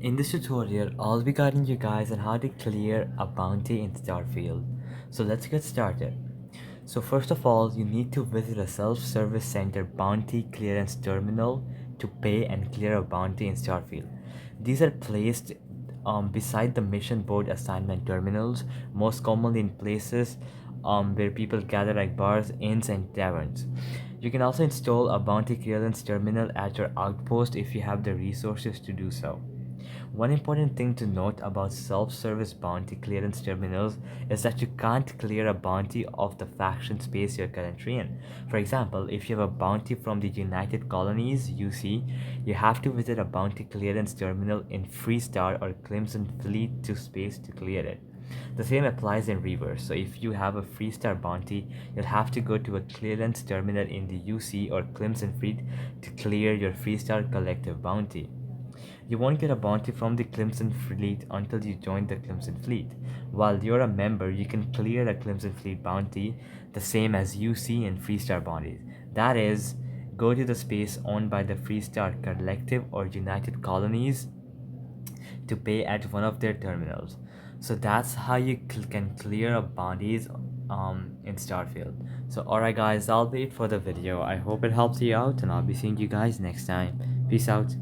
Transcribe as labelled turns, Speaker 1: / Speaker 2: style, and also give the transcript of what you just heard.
Speaker 1: In this tutorial, I'll be guiding you guys on how to clear a bounty in Starfield. So let's get started. So first of all, you need to visit a self-service center bounty clearance terminal to pay and clear a bounty in Starfield. These are placed beside the mission board assignment terminals, most commonly in places where people gather like bars, inns, and taverns. You can also install a bounty clearance terminal at your outpost if you have the resources to do so. One important thing to note about self-service bounty clearance terminals is that you can't clear a bounty of the faction space you're currently in. For example, if you have a bounty from the United Colonies (UC), you have to visit a bounty clearance terminal in Freestar or Crimson Fleet to space to clear it. The same applies in reverse. So if you have a Freestar bounty, you'll have to go to a clearance terminal in the UC or Crimson Fleet to clear your Freestar collective bounty. You won't get a bounty from the Crimson Fleet until you join the Crimson Fleet. While you're a member, you can clear a Crimson Fleet bounty the same as UC and Freestar bounties. That is, go to the space owned by the Freestar Collective or United Colonies to pay at one of their terminals. So that's how you can clear up bounties in Starfield. So alright guys, that'll be it for the video. I hope it helps you out and I'll be seeing you guys next time. Peace out.